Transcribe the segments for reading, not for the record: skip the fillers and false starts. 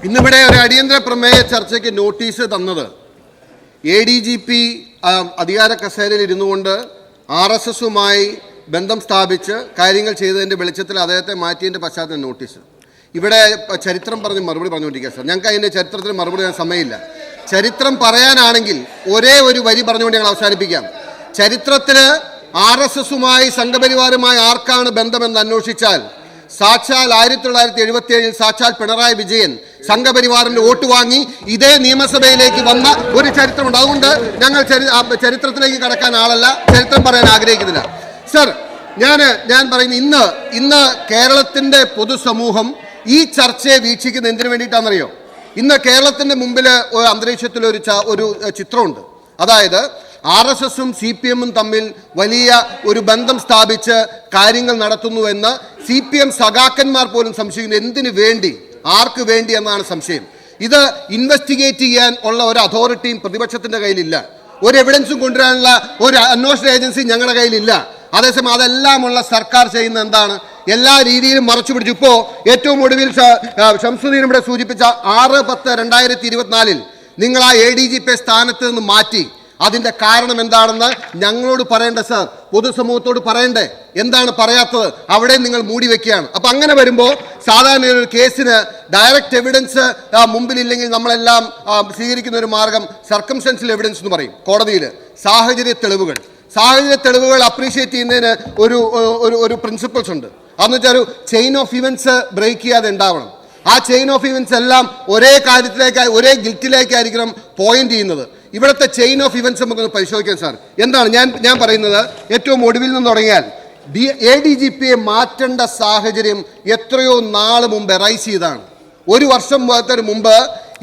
ഇന്നിവിടെ ഒരു അടിയന്തര പ്രമേയ ചർച്ചയ്ക്ക് നോട്ടീസ് തന്നത് ADGP അധികാര കസേരയിൽ ഇരുന്നുകൊണ്ട് RSSുമായി ബന്ധം സ്ഥാപിച്ച് കാര്യങ്ങൾ ചെയ്തതിൻ്റെ വെളിച്ചത്തിൽ അദ്ദേഹത്തെ മാറ്റിയതിൻ്റെ പശ്ചാത്തലം നോട്ടീസ്. ഇവിടെ ചരിത്രം പറഞ്ഞ് മറുപടി പറഞ്ഞുകൊണ്ടിരിക്കുക സാർ. ഞങ്ങൾക്ക് അതിൻ്റെ ചരിത്രത്തിന് മറുപടി ചെയ്യാൻ സമയമില്ല. ചരിത്രം പറയാനാണെങ്കിൽ ഒരേ ഒരു വരി പറഞ്ഞുകൊണ്ട് ഞങ്ങൾ അവസാനിപ്പിക്കാം. ചരിത്രത്തിൽ RSSുമായി സംഘപരിവാറുമായി ആർക്കാണ് ബന്ധമെന്ന് അന്വേഷിച്ചാൽ സാക്ഷാൽ 1977 സാക്ഷാൽ പിണറായി വിജയൻ സംഘപരിവാറിന്റെ വോട്ട് വാങ്ങി ഇതേ നിയമസഭയിലേക്ക് വന്ന ഒരു ചരിത്രമുണ്ട്. അതുകൊണ്ട് ഞങ്ങൾ ചരിത്രത്തിലേക്ക് കടക്കാൻ ആളല്ല, ചരിത്രം പറയാൻ ആഗ്രഹിക്കുന്നില്ല. സർ, ഞാൻ പറയുന്നു, ഇന്ന് കേരളത്തിന്റെ പൊതുസമൂഹം ഈ ചർച്ചയെ വീക്ഷിക്കുന്ന എന്തിനു വേണ്ടിയിട്ടാണെന്നറിയോ? ഇന്ന് കേരളത്തിന്റെ മുമ്പിൽ ഒരു അന്തരീക്ഷത്തിൽ ഒരു ചിത്രമുണ്ട്. അതായത് RSSും CPMും തമ്മിൽ വലിയ ഒരു ബന്ധം സ്ഥാപിച്ച് കാര്യങ്ങൾ നടത്തുന്നുവെന്ന് CPM സഖാക്കന്മാർ പോലും സംശയിക്കുന്നു. എന്തിനു വേണ്ടി, ആർക്ക് വേണ്ടി എന്നാണ് സംശയം. ഇത് ഇൻവെസ്റ്റിഗേറ്റ് ചെയ്യാൻ ഉള്ള ഒരു അതോറിറ്റിയും പ്രതിപക്ഷത്തിന്റെ കയ്യിലില്ല. ഒരു എവിഡൻസും കൊണ്ടുവരാനുള്ള ഒരു അന്വേഷണ ഏജൻസി ഞങ്ങളുടെ കയ്യിലില്ല. അതേസമയം അതെല്ലാമുള്ള സർക്കാർ ചെയ്യുന്ന എന്താണ്? എല്ലാ രീതിയിലും മറച്ചു പിടിച്ചു. ഇപ്പോൾ ഏറ്റവും ഒടുവിൽ ഷംസുദ്ദീൻ ഇവിടെ സൂചിപ്പിച്ച 6/10/2024 നിങ്ങൾ ആ ADGP സ്ഥാനത്ത് നിന്ന് മാറ്റി. അതിൻ്റെ കാരണം എന്താണെന്ന് ഞങ്ങളോട് പറയണ്ടേ സാർ, പൊതുസമൂഹത്തോട് പറയണ്ടേ? എന്താണ് പറയാത്തത്? അവിടെ നിങ്ങൾ മൂടി വെക്കുകയാണ്. അപ്പം അങ്ങനെ വരുമ്പോൾ സാധാരണ ഒരു കേസിന് ഡയറക്റ്റ് എവിഡൻസ് മുമ്പിലില്ലെങ്കിൽ നമ്മളെല്ലാം സ്വീകരിക്കുന്ന ഒരു മാർഗം സർക്കംസ്റ്റൻഷ്യൽ എവിഡൻസ് എന്ന് പറയും കോടതിയിൽ. സാഹചര്യ തെളിവുകൾ അപ്രീഷിയേറ്റ് ചെയ്യുന്നതിന് ഒരു പ്രിൻസിപ്പിൾസ് ഉണ്ട്. അതെന്ന് വെച്ചാൽ ഒരു ചെയിൻ ഓഫ് ഇവൻറ്റ്സ് ബ്രേക്ക് ചെയ്യാതെ ഉണ്ടാവണം. ആ ചെയിൻ ഓഫ് ഇവൻറ്റ്സ് എല്ലാം ഒരേ കാര്യത്തിലേക്കായി, ഒരേ ഗിൽറ്റിലേക്കായിരിക്കണം പോയിന്റ് ചെയ്യുന്നത്. ഇവിടുത്തെ ചെയിൻ ഓഫ് ഇവൻറ്റ്സ് നമുക്കൊന്ന് പരിശോധിക്കാം സാർ. എന്താണ് ഞാൻ പറയുന്നത്? ഏറ്റവും ഒടുവിൽ നിന്ന് തുടങ്ങിയാൽ ADGPയെ മാറ്റേണ്ട സാഹചര്യം എത്രയോ നാൾ മുമ്പ് റൈസ് ചെയ്താണ്. ഒരു വർഷം മുമ്പ്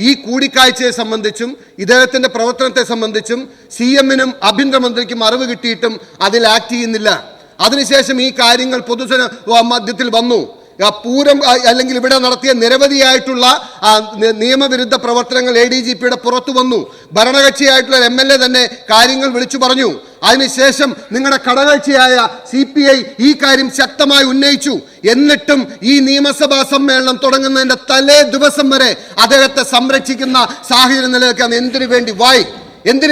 ഈ കൂടിക്കാഴ്ചയെ സംബന്ധിച്ചും ഇദ്ദേഹത്തിൻ്റെ പ്രവർത്തനത്തെ സംബന്ധിച്ചും CMനും ആഭ്യന്തരമന്ത്രിക്കും അറിവ് കിട്ടിയിട്ടും അതിൽ ആക്ട് ചെയ്യുന്നില്ല. അതിനുശേഷം ഈ കാര്യങ്ങൾ പൊതുജന മധ്യത്തിൽ വന്നു. പൂരം അല്ലെങ്കിൽ ഇവിടെ നടത്തിയ നിരവധിയായിട്ടുള്ള നിയമവിരുദ്ധ പ്രവർത്തനങ്ങൾ ADGPയുടെ പുറത്തു വന്നു. ഭരണകക്ഷിയായിട്ടുള്ള MLA തന്നെ കാര്യങ്ങൾ വിളിച്ചു പറഞ്ഞു. അതിനുശേഷം നിങ്ങളുടെ ഘടകകക്ഷിയായ CPI ഈ കാര്യം ശക്തമായി ഉന്നയിച്ചു. എന്നിട്ടും ഈ നിയമസഭാ സമ്മേളനം തുടങ്ങുന്നതിൻ്റെ തലേ ദിവസം വരെ അദ്ദേഹത്തെ സംരക്ഷിക്കുന്ന സാഹചര്യം നിലനിൽക്കാൻ എന്തിനു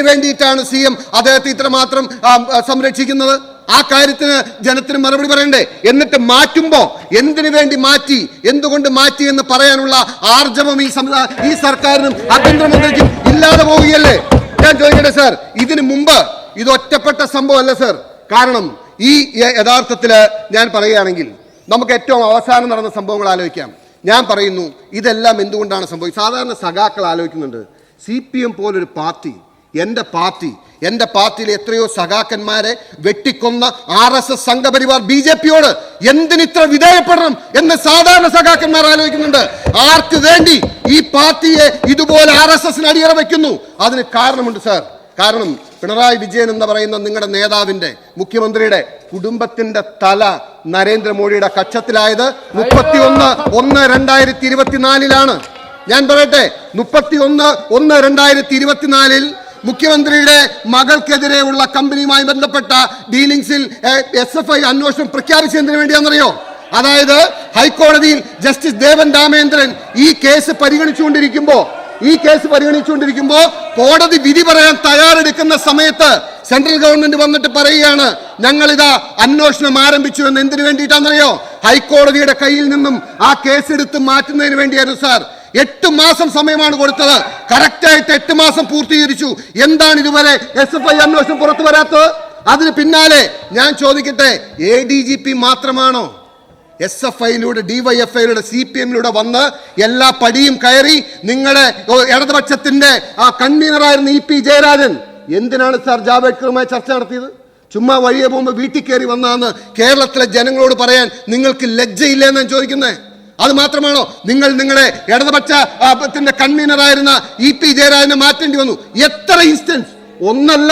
വേണ്ടിയിട്ടാണ് CM അദ്ദേഹത്തെ ഇത്രമാത്രം സംരക്ഷിക്കുന്നത്? ആ കാര്യത്തിന് ജനത്തിന് മറുപടി പറയണ്ടേ? എന്നിട്ട് മാറ്റുമ്പോൾ എന്തിനു വേണ്ടി മാറ്റി, എന്തുകൊണ്ട് മാറ്റി എന്ന് പറയാനുള്ള ആർജവം ഈ സർക്കാരിനും ആഭ്യന്തരമന്ത്രിക്കും ഇല്ലാതെ പോവുകയല്ലേ? ഞാൻ ചോദിക്കട്ടെ സാർ, ഇതിനു മുമ്പ് ഇത് ഒറ്റപ്പെട്ട സംഭവമല്ല സാർ. കാരണം ഈ യഥാർത്ഥത്തിൽ ഞാൻ പറയുകയാണെങ്കിൽ നമുക്ക് ഏറ്റവും അവസാനം നടന്ന സംഭവങ്ങൾ ആലോചിക്കാം. ഞാൻ പറയുന്നു, ഇതെല്ലാം എന്തുകൊണ്ടാണ് സംഭവിച്ചത്? സാധാരണ സഖാക്കൾ ആലോചിക്കുന്നുണ്ട്, CPM പോലൊരു പാർട്ടി, എൻ്റെ പാർട്ടിയിലെ എത്രയോ സഖാക്കന്മാരെ വെട്ടിക്കൊന്ന RSS സംഘപരിവാർ BJPയോട് എന്തിനിത്ര വിധേയപ്പെടണം എന്ന് സാധാരണ സഖാക്കന്മാർ ആലോചിക്കുന്നുണ്ട്. ആർക്ക് വേണ്ടി ഈ പാർട്ടിയെ ഇതുപോലെ RSSന് അടിയറ വയ്ക്കുന്നു? അതിന് കാരണമുണ്ട് സാർ. കാരണം പിണറായി വിജയൻ എന്ന് പറയുന്ന നിങ്ങളുടെ നേതാവിൻ്റെ, മുഖ്യമന്ത്രിയുടെ കുടുംബത്തിൻ്റെ തല നരേന്ദ്രമോദിയുടെ കക്ഷത്തിലായത് 31/1/2024 ഞാൻ പറയട്ടെ, 31/1/2024 മുഖ്യമന്ത്രിയുടെ മകൾക്കെതിരെയുള്ള കമ്പനിയുമായി ബന്ധപ്പെട്ട ഡീലിംഗ്സിൽ SFI അന്വേഷണം പ്രഖ്യാപിച്ചതിന് വേണ്ടിയാണെന്നറിയോ? അതായത് ഹൈക്കോടതിയിൽ ജസ്റ്റിസ് ദേവൻ രാമേന്ദ്രൻ ഈ കേസ് പരിഗണിച്ചുകൊണ്ടിരിക്കുമ്പോൾ കോടതി വിധി പറയാൻ തയ്യാറെടുക്കുന്ന സമയത്ത് സെൻട്രൽ ഗവൺമെന്റ് വന്നിട്ട് പറയുകയാണ്, ഞങ്ങളിതാ അന്വേഷണം ആരംഭിച്ചു എന്ന്. എന്തിനു വേണ്ടിയിട്ടാണെന്നറിയോ? ഹൈക്കോടതിയുടെ കയ്യിൽ നിന്നും ആ കേസെടുത്ത് മാറ്റുന്നതിന് വേണ്ടിയായിരുന്നു സാർ. 8 മാസം സമയമാണ് കൊടുത്തത്. കറക്റ്റായിട്ട് 8 മാസം പൂർത്തീകരിച്ചു. എന്താണ് ഇതുവരെ SFI അന്വേഷണം പുറത്തു വരാത്തത്? അതിന് പിന്നാലെ ഞാൻ ചോദിക്കട്ടെ, ADGP മാത്രമാണോ SFIയിലൂടെ, DYFIയിലൂടെ, CPMിലൂടെ വന്ന് എല്ലാ പടിയും കയറി നിങ്ങളുടെ ഇടതുപക്ഷത്തിന്റെ ആ കൺവീനറായിരുന്ന EP ജയരാജൻ എന്തിനാണ് സാർ ജാവേദ്കറുമായി ചർച്ച നടത്തിയത്? ചുമ്മാ വഴിയെ പോകുമ്പോൾ വീട്ടിൽ കയറി വന്നാന്ന് കേരളത്തിലെ ജനങ്ങളോട് പറയാൻ നിങ്ങൾക്ക് ലജ്ജയില്ലെന്ന് ഞാൻ ചോദിക്കുന്നത്. അത് മാത്രമാണോ നിങ്ങളുടെ ഇടതുപക്ഷത്തിന്റെ കൺവീനറായിരുന്ന EP ജയരാജനെ മാറ്റേണ്ടി വന്നു? എത്ര ഇൻസ്റ്റൻസ്? ഒന്നല്ല,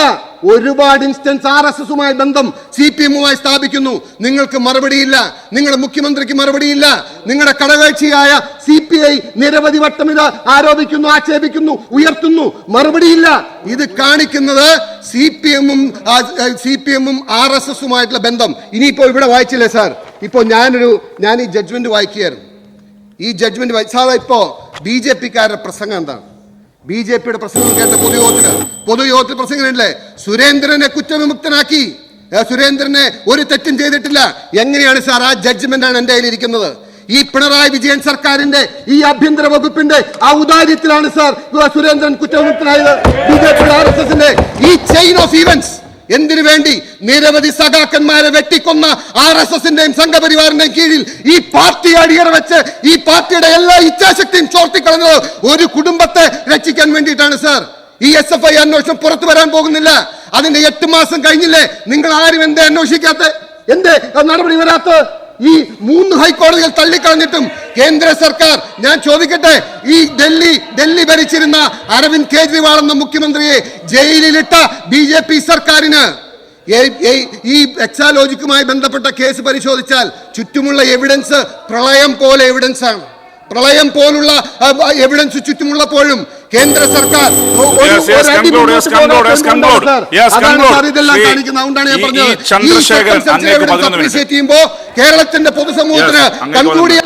ഒരുപാട് ഇൻസ്റ്റൻസ് RSSുമായി ബന്ധം CPMുമായി സ്ഥാപിക്കുന്നു. നിങ്ങൾക്ക് മറുപടിയില്ല, നിങ്ങളുടെ മുഖ്യമന്ത്രിക്ക് മറുപടിയില്ല, നിങ്ങളുടെ ഘടകകക്ഷിയായ CPI നിരവധി വട്ടം ഇത് ആരോപിക്കുന്നു, ആക്ഷേപിക്കുന്നു, ഉയർത്തുന്നു, മറുപടിയില്ല. ഇത് കാണിക്കുന്നത് CPMും RSSുമായിട്ടുള്ള ബന്ധം. ഇനിയിപ്പോൾ ഇവിടെ വായിച്ചില്ലേ സാർ? ഇപ്പോൾ ഞാൻ ഈ ജഡ്ജ്മെന്റ് വായിക്കുകയായിരുന്നു. ഈ ജഡ്ജ്മെന്റ് സാധാ ഇപ്പോൾ BJP-ക്കാരുടെ പ്രസംഗം എന്താണ്? BJP-യുടെ പ്രസംഗം കേട്ട പൊതുയോഗത്തിൽ പ്രസംഗമില്ലേ? സുരേന്ദ്രനെ കുറ്റവിമുക്തനാക്കി, സുരേന്ദ്രനെ ഒരു തെറ്റും ചെയ്തിട്ടില്ല. എങ്ങനെയാണ് സാർ ആ ജഡ്ജ്മെന്റാണ് എൻ്റെ കയ്യിലിരിക്കുന്നത്? ഈ പിണറായി വിജയൻ സർക്കാരിന്റെ ഈ ആഭ്യന്തര വകുപ്പിന്റെ ഔദാര്യത്തിലാണ് സാർ സുരേന്ദ്രൻ കുറ്റവിമുക്തനായത്. BJP-യുടെ RSSന്റെ ഈ ചെയിൻ ഓഫ് ഈവന്റ്സ് എന്തിനു വേണ്ടി നിരവധി സഖാക്കന്മാരെ വെട്ടിക്കൊന്ന RSSന്റെയും സംഘപരിവാറിന്റെയും കീഴിൽ ഈ പാർട്ടി അടിയറ വെച്ച് ഈ പാർട്ടിയുടെ എല്ലാ ഇച്ഛാശക്തിയും ചോർത്തിക്കളഞ്ഞത് ഒരു കുടുംബത്തെ രക്ഷിക്കാൻ വേണ്ടിയിട്ടാണ് സാർ. ഈ SFI അന്വേഷണം പുറത്തു വരാൻ പോകുന്നില്ല. അതിന്റെ 8 മാസം കഴിഞ്ഞില്ലേ? നിങ്ങൾ ആരും എന്തേ അന്വേഷിക്കാത്ത, എന്തേ നടപടി വരാത്ത? ഈ 3 ഹൈക്കോടതികൾ തള്ളിക്കളഞ്ഞിട്ടും കേന്ദ്ര സർക്കാർ, ഞാൻ ചോദിക്കട്ടെ, ഈ ഡൽഹി ഭരിച്ചിരുന്ന അരവിന്ദ് കെജ്രിവാൾ എന്ന മുഖ്യമന്ത്രിയെ ജയിലിലിട്ട BJP സർക്കാരിന് ഈ എക്സാലോജിക്കുമായി ബന്ധപ്പെട്ട കേസ് പരിശോധിച്ചാൽ ചുറ്റുമുള്ള എവിഡൻസ് പ്രളയം പോലെ എവിഡൻസ് ആണ്. പ്രളയം പോലുള്ള എവിഡൻസ് ചുറ്റുമുള്ളപ്പോഴും കേന്ദ്ര സർക്കാർ കേരളത്തിന്റെ പൊതുസമൂഹത്തിന് കൺക്ലൂഡ്